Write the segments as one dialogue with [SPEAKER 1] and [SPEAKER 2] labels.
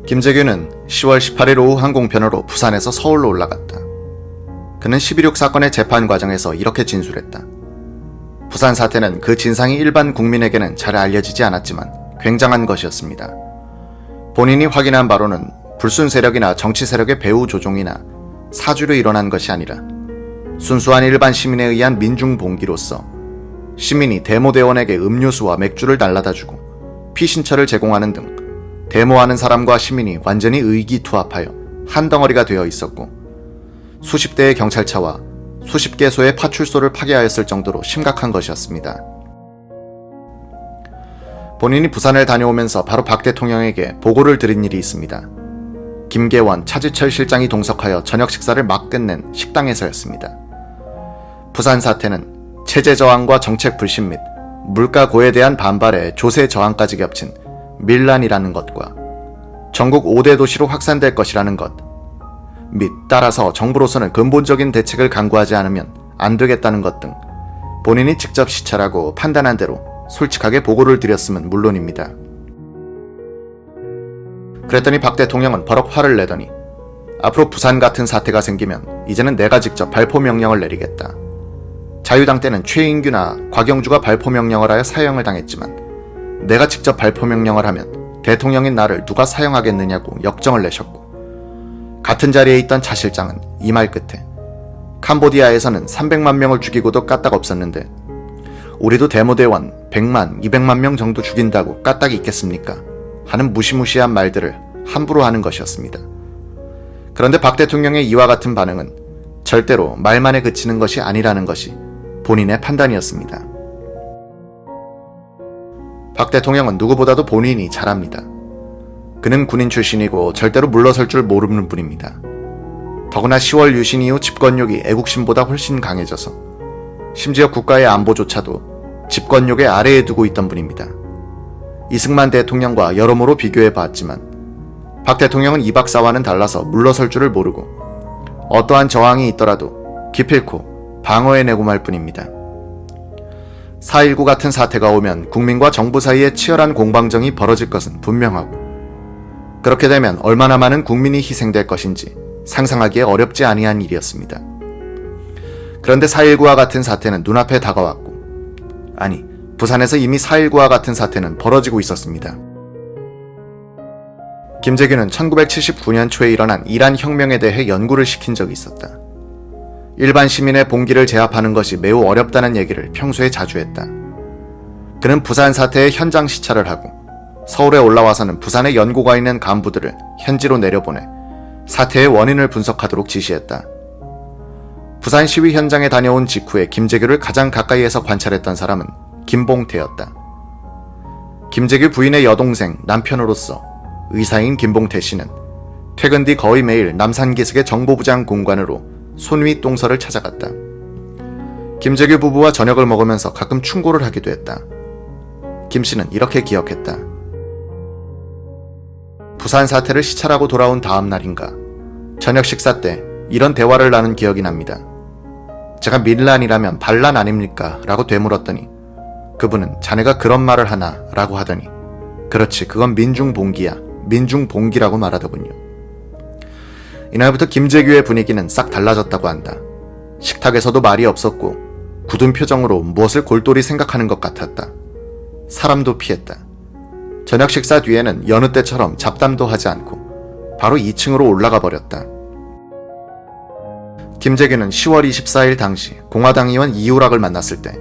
[SPEAKER 1] 김재규는 10월 18일 오후 항공편으로 부산에서 서울로 올라갔다. 그는 11.6 사건의 재판 과정에서 이렇게 진술했다. 부산 사태는 그 진상이 일반 국민에게는 잘 알려지지 않았지만 굉장한 것이었습니다. 본인이 확인한 바로는 불순 세력이나 정치 세력의 배후 조종이나 사주로 일어난 것이 아니라 순수한 일반 시민에 의한 민중 봉기로서 시민이 데모대원에게 음료수와 맥주를 날라다주고 피신처를 제공하는 등 데모하는 사람과 시민이 완전히 의기투합하여 한 덩어리가 되어 있었고 수십 대의 경찰차와 수십 개소의 파출소를 파괴하였을 정도로 심각한 것이었습니다. 본인이 부산을 다녀오면서 바로 박 대통령에게 보고를 드린 일이 있습니다. 김계원, 차지철 실장이 동석하여 저녁 식사를 막 끝낸 식당에서였습니다. 부산 사태는 체제 저항과 정책 불신 및 물가 고에 대한 반발에 조세 저항까지 겹친 밀란이라는 것과 전국 5대 도시로 확산될 것이라는 것 및 따라서 정부로서는 근본적인 대책을 강구하지 않으면 안 되겠다는 것 등 본인이 직접 시찰하고 판단한 대로 솔직하게 보고를 드렸으면 물론입니다. 그랬더니 박 대통령은 버럭 화를 내더니 앞으로 부산 같은 사태가 생기면 이제는 내가 직접 발포 명령을 내리겠다. 자유당 때는 최인규나 곽영주가 발포 명령을 하여 사형을 당했지만 내가 직접 발포 명령을 하면 대통령인 나를 누가 사형하겠느냐고 역정을 내셨고 같은 자리에 있던 차 실장은 이 말 끝에 캄보디아에서는 300만 명을 죽이고도 까딱 없었는데 우리도 데모대원 100만, 200만 명 정도 죽인다고 까딱이 있겠습니까? 하는 무시무시한 말들을 함부로 하는 것이었습니다. 그런데 박 대통령의 이와 같은 반응은 절대로 말만에 그치는 것이 아니라는 것이 본인의 판단이었습니다. 박 대통령은 누구보다도 본인이 잘 압니다. 그는 군인 출신이고 절대로 물러설 줄 모르는 분입니다. 더구나 10월 유신 이후 집권욕이 애국심보다 훨씬 강해져서 심지어 국가의 안보조차도 집권욕의 아래에 두고 있던 분입니다. 이승만 대통령과 여러모로 비교해봤지만 박 대통령은 이 박사와는 달라서 물러설 줄을 모르고 어떠한 저항이 있더라도 기필코 방어해내고 말 뿐입니다. 4.19 같은 사태가 오면 국민과 정부 사이에 치열한 공방정이 벌어질 것은 분명하고 그렇게 되면 얼마나 많은 국민이 희생될 것인지 상상하기에 어렵지 아니한 일이었습니다. 그런데 4.19와 같은 사태는 눈앞에 다가왔고 아니 부산에서 이미 4.19와 같은 사태는 벌어지고 있었습니다. 김재규는 1979년 초에 일어난 이란 혁명에 대해 연구를 시킨 적이 있었다. 일반 시민의 봉기를 제압하는 것이 매우 어렵다는 얘기를 평소에 자주 했다. 그는 부산 사태의 현장 시찰을 하고 서울에 올라와서는 부산에 연고가 있는 간부들을 현지로 내려보내 사태의 원인을 분석하도록 지시했다. 부산 시위 현장에 다녀온 직후에 김재규를 가장 가까이에서 관찰했던 사람은 김봉태였다. 김재규 부인의 여동생, 남편으로서 의사인 김봉태 씨는 퇴근 뒤 거의 매일 남산기슭의 정보부장 공관으로 손위 똥서를 찾아갔다. 김재규 부부와 저녁을 먹으면서 가끔 충고를 하기도 했다. 김 씨는 이렇게 기억했다. 부산 사태를 시찰하고 돌아온 다음 날인가 저녁 식사 때 이런 대화를 나눈 기억이 납니다. 제가 밀란이라면 반란 아닙니까? 라고 되물었더니 그분은 자네가 그런 말을 하나? 라고 하더니 그렇지 그건 민중봉기야. 민중봉기라고 말하더군요. 이날부터 김재규의 분위기는 싹 달라졌다고 한다. 식탁에서도 말이 없었고 굳은 표정으로 무엇을 골똘히 생각하는 것 같았다. 사람도 피했다. 저녁 식사 뒤에는 여느 때처럼 잡담도 하지 않고 바로 2층으로 올라가 버렸다. 김재규는 10월 24일 당시 공화당 의원 이우락을 만났을 때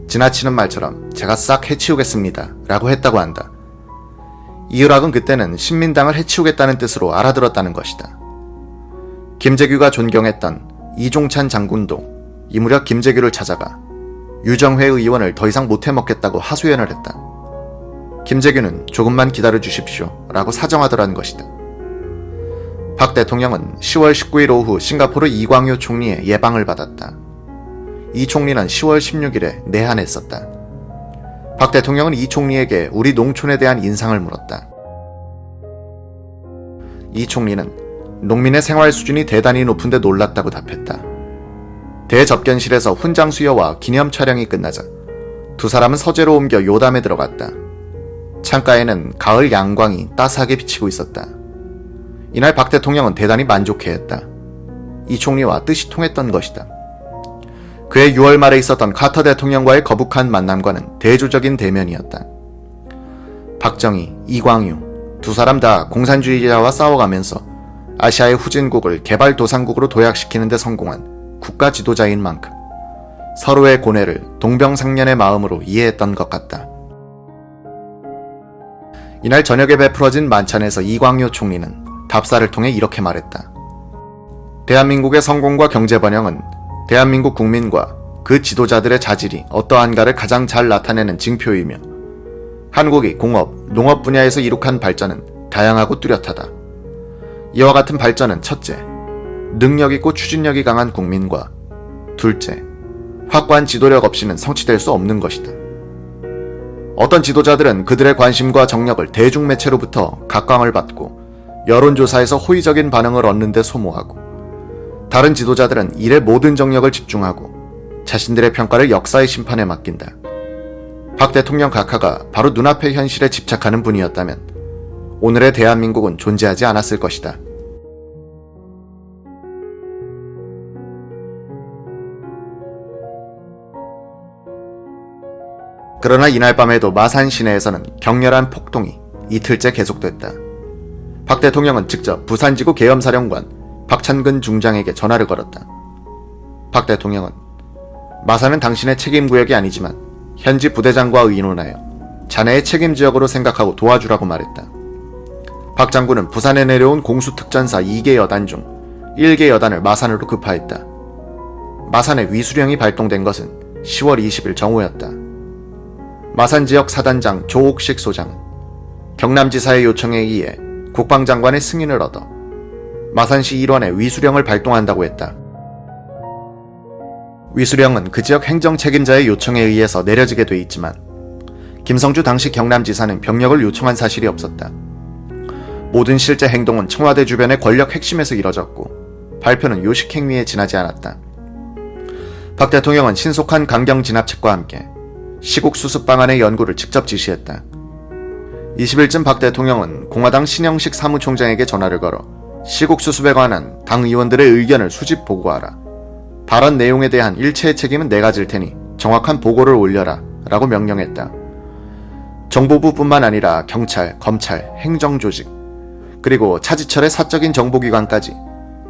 [SPEAKER 1] 지나치는 말처럼 제가 싹 해치우겠습니다 라고 했다고 한다. 이우락은 그때는 신민당을 해치우겠다는 뜻으로 알아들었다는 것이다. 김재규가 존경했던 이종찬 장군도 이 무렵 김재규를 찾아가 유정회 의원을 더 이상 못 해먹겠다고 하소연을 했다. 김재규는 조금만 기다려 주십시오 라고 사정하더라는 것이다. 박 대통령은 10월 19일 오후 싱가포르 이광효 총리의 예방을 받았다. 이 총리는 10월 16일에 내한했었다. 박 대통령은 이 총리에게 우리 농촌에 대한 인상을 물었다. 이 총리는 농민의 생활 수준이 대단히 높은데 놀랐다고 답했다. 대접견실에서 훈장 수여와 기념 촬영이 끝나자 두 사람은 서재로 옮겨 요담에 들어갔다. 창가에는 가을 양광이 따스하게 비치고 있었다. 이날 박 대통령은 대단히 만족해했다. 이 총리와 뜻이 통했던 것이다. 그해 6월 말에 있었던 카터 대통령과의 거북한 만남과는 대조적인 대면이었다. 박정희, 이광유 두 사람 다 공산주의자와 싸워가면서 아시아의 후진국을 개발도상국으로 도약시키는 데 성공한 국가 지도자인 만큼 서로의 고뇌를 동병상련의 마음으로 이해했던 것 같다. 이날 저녁에 베풀어진 만찬에서 이광유 총리는 답사를 통해 이렇게 말했다. 대한민국의 성공과 경제 번영은 대한민국 국민과 그 지도자들의 자질이 어떠한가를 가장 잘 나타내는 징표이며 한국이 공업, 농업 분야에서 이룩한 발전은 다양하고 뚜렷하다. 이와 같은 발전은 첫째, 능력있고 추진력이 강한 국민과 둘째, 확고한 지도력 없이는 성취될 수 없는 것이다. 어떤 지도자들은 그들의 관심과 정력을 대중매체로부터 각광을 받고 여론조사에서 호의적인 반응을 얻는 데 소모하고 다른 지도자들은 일에 모든 정력을 집중하고 자신들의 평가를 역사의 심판에 맡긴다. 박 대통령 각하가 바로 눈앞의 현실에 집착하는 분이었다면 오늘의 대한민국은 존재하지 않았을 것이다. 그러나 이날 밤에도 마산 시내에서는 격렬한 폭동이 이틀째 계속됐다. 박 대통령은 직접 부산지구 계엄사령관 박찬근 중장에게 전화를 걸었다. 박 대통령은 마산은 당신의 책임구역이 아니지만 현지 부대장과 의논하여 자네의 책임지역으로 생각하고 도와주라고 말했다. 박 장군은 부산에 내려온 공수특전사 2개 여단 중 1개 여단을 마산으로 급파했다. 마산에 위수령이 발동된 것은 10월 20일 정오였다. 마산 지역 사단장 조옥식 소장은 경남지사의 요청에 의해 국방장관의 승인을 얻어 마산시 일원에 위수령을 발동한다고 했다. 위수령은 그 지역 행정 책임자의 요청에 의해서 내려지게 돼 있지만 김성주 당시 경남지사는 병력을 요청한 사실이 없었다. 모든 실제 행동은 청와대 주변의 권력 핵심에서 이뤄졌고 발표는 요식 행위에 지나지 않았다. 박 대통령은 신속한 강경 진압책과 함께 시국 수습 방안의 연구를 직접 지시했다. 20일쯤 박 대통령은 공화당 신영식 사무총장에게 전화를 걸어 시국 수습에 관한 당 의원들의 의견을 수집 보고하라. 발언 내용에 대한 일체의 책임은 내가 질 테니 정확한 보고를 올려라 라고 명령했다. 정보부뿐만 아니라 경찰, 검찰, 행정조직 그리고 차지철의 사적인 정보기관까지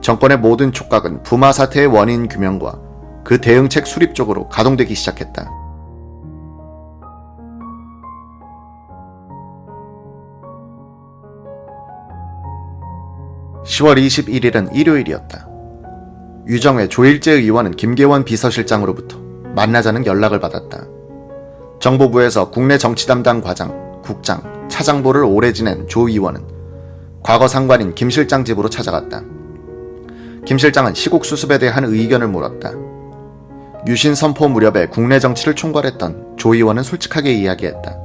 [SPEAKER 1] 정권의 모든 촉각은 부마 사태의 원인 규명과 그 대응책 수립 쪽으로 가동되기 시작했다. (10월 21일은) 일요일이었다. 유정회 조일제 의원은 김계원 비서실장으로부터 만나자는 연락을 받았다. 정보부에서 국내 정치 담당 과장, 국장, 차장보를 오래 지낸 조 의원은 과거 상관인 김 실장 집으로 찾아갔다. 김 실장은 시국 수습에 대한 의견을 물었다. 유신 선포 무렵에 국내 정치를 총괄했던 조 의원은 솔직하게 이야기했다.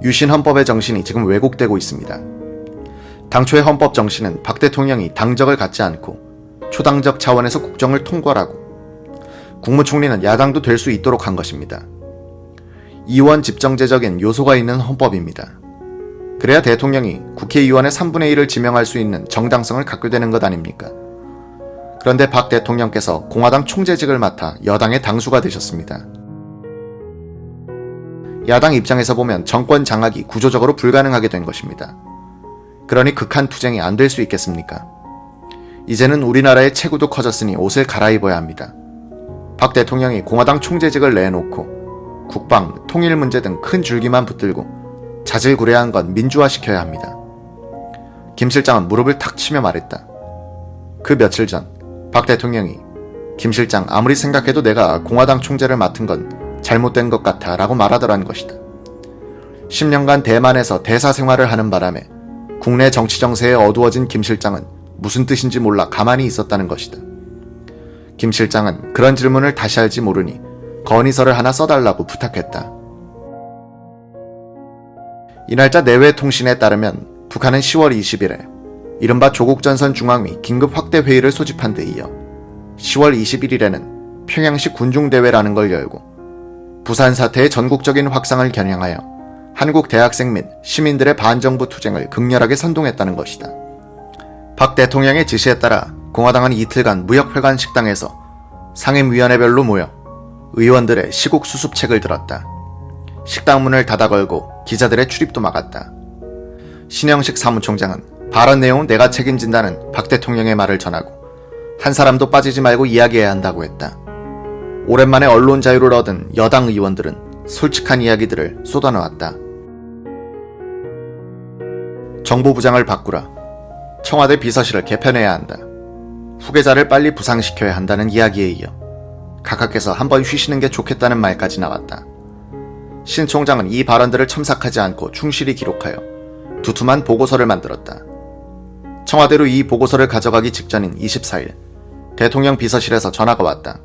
[SPEAKER 1] 유신 헌법의 정신이 지금 왜곡되고 있습니다. 당초의 헌법 정신은 박 대통령이 당적을 갖지 않고 초당적 차원에서 국정을 통괄하고 국무총리는 야당도 될 수 있도록 한 것입니다. 이원 집정제적인 요소가 있는 헌법입니다. 그래야 대통령이 국회의원의 3분의 1을 지명할 수 있는 정당성을 갖게 되는 것 아닙니까? 그런데 박 대통령께서 공화당 총재직을 맡아 여당의 당수가 되셨습니다. 야당 입장에서 보면 정권 장악이 구조적으로 불가능하게 된 것입니다. 그러니 극한 투쟁이 안 될 수 있겠습니까? 이제는 우리나라의 체구도 커졌으니 옷을 갈아입어야 합니다. 박 대통령이 공화당 총재직을 내놓고 국방, 통일 문제 등 큰 줄기만 붙들고 자질구레한 건 민주화시켜야 합니다. 김 실장은 무릎을 탁 치며 말했다. 그 며칠 전 박 대통령이 김 실장 아무리 생각해도 내가 공화당 총재를 맡은 건 잘못된 것 같아 라고 말하더란 것이다. 10년간 대만에서 대사 생활을 하는 바람에 국내 정치 정세에 어두워진 김 실장은 무슨 뜻인지 몰라 가만히 있었다는 것이다. 김 실장은 그런 질문을 다시 할지 모르니 건의서를 하나 써달라고 부탁했다. 이날자 내외통신에 따르면 북한은 10월 20일에 이른바 조국전선 중앙위 긴급 확대 회의를 소집한 데 이어 10월 21일에는 평양시 군중대회라는 걸 열고 부산 사태의 전국적인 확산을 겨냥하여 한국 대학생 및 시민들의 반정부 투쟁을 극렬하게 선동했다는 것이다. 박 대통령의 지시에 따라 공화당은 이틀간 무역회관 식당에서 상임위원회별로 모여 의원들의 시국 수습책을 들었다. 식당 문을 닫아 걸고 기자들의 출입도 막았다. 신영식 사무총장은 발언 내용은 내가 책임진다는 박 대통령의 말을 전하고 한 사람도 빠지지 말고 이야기해야 한다고 했다. 오랜만에 언론 자유를 얻은 여당 의원들은 솔직한 이야기들을 쏟아놓았다. 정보부장을 바꾸라. 청와대 비서실을 개편해야 한다. 후계자를 빨리 부상시켜야 한다는 이야기에 이어 각하께서 한번 쉬시는 게 좋겠다는 말까지 나왔다. 신 총장은 이 발언들을 첨삭하지 않고 충실히 기록하여 두툼한 보고서를 만들었다. 청와대로 이 보고서를 가져가기 직전인 24일 대통령 비서실에서 전화가 왔다.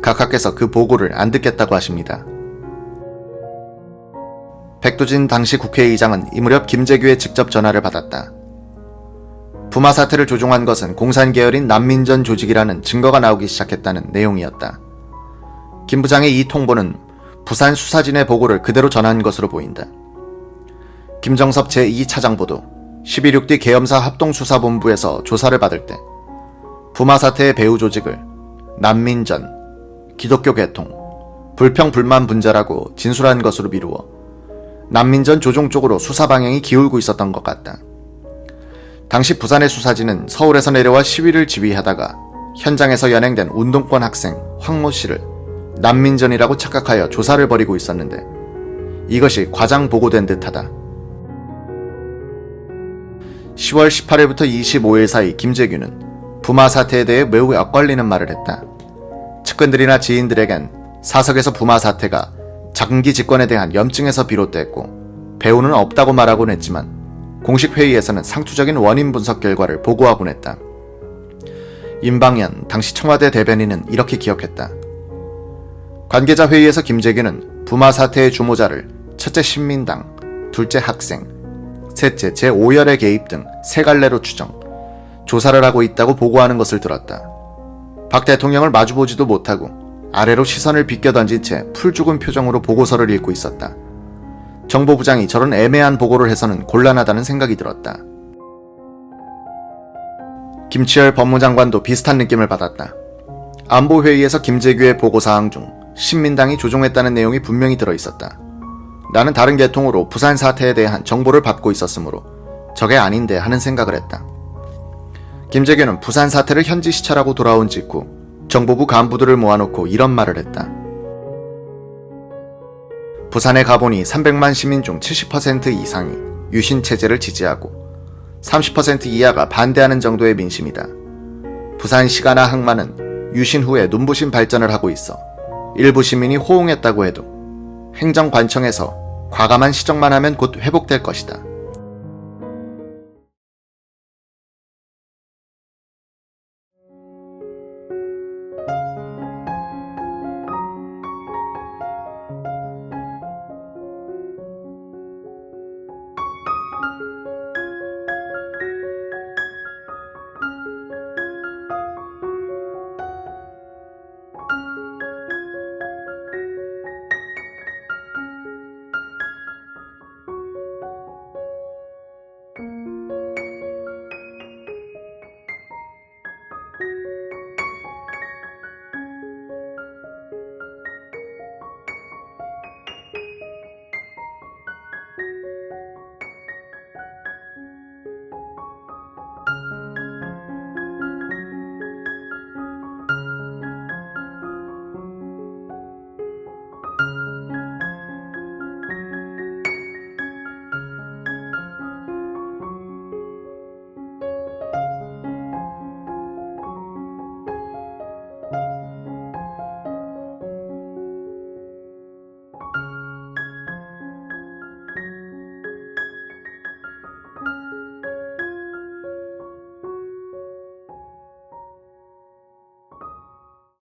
[SPEAKER 1] 각하께서 그 보고를 안 듣겠다고 하십니다. 백두진 당시 국회의장은 이 무렵 김재규의 직접 전화를 받았다. 부마 사태를 조종한 것은 공산계열인 난민전 조직이라는 증거가 나오기 시작했다는 내용이었다. 김 부장의 이 통보는 부산 수사진의 보고를 그대로 전한 것으로 보인다. 김정섭 제2차장보도 11.6D 계엄사 합동수사본부에서 조사를 받을 때 부마 사태의 배후 조직을 난민전, 기독교 개통, 불평불만 분자라고 진술한 것으로 미루어 난민전 조종 쪽으로 수사 방향이 기울고 있었던 것 같다. 당시 부산의 수사진은 서울에서 내려와 시위를 지휘하다가 현장에서 연행된 운동권 학생 황모 씨를 난민전이라고 착각하여 조사를 벌이고 있었는데 이것이 과장 보고된 듯하다. 10월 18일부터 25일 사이 김재규는 부마 사태에 대해 매우 엇갈리는 말을 했다. 측근들이나 지인들에겐 사석에서 부마 사태가 장기 집권에 대한 염증에서 비롯됐고 배후는 없다고 말하곤 했지만 공식 회의에서는 상투적인 원인 분석 결과를 보고하곤 했다. 임방현 당시 청와대 대변인은 이렇게 기억했다. 관계자 회의에서 김재규는 부마 사태의 주모자를 첫째 신민당, 둘째 학생, 셋째 제5열의 개입 등 세 갈래로 추정, 조사를 하고 있다고 보고하는 것을 들었다. 박 대통령을 마주보지도 못하고 아래로 시선을 비껴던진 채 풀죽은 표정으로 보고서를 읽고 있었다. 정보부장이 저런 애매한 보고를 해서는 곤란하다는 생각이 들었다. 김치열 법무장관도 비슷한 느낌을 받았다. 안보회의에서 김재규의 보고사항 중 신민당이 조종했다는 내용이 분명히 들어있었다. 나는 다른 계통으로 부산 사태에 대한 정보를 받고 있었으므로 저게 아닌데 하는 생각을 했다. 김재규는 부산 사태를 현지 시찰하고 돌아온 직후 정보부 간부들을 모아놓고 이런 말을 했다. 부산에 가보니 300만 시민 중 70% 이상이 유신 체제를 지지하고 30% 이하가 반대하는 정도의 민심이다. 부산 시가나 항만은 유신 후에 눈부신 발전을 하고 있어 일부 시민이 호응했다고 해도 행정관청에서 과감한 시정만 하면 곧 회복될 것이다.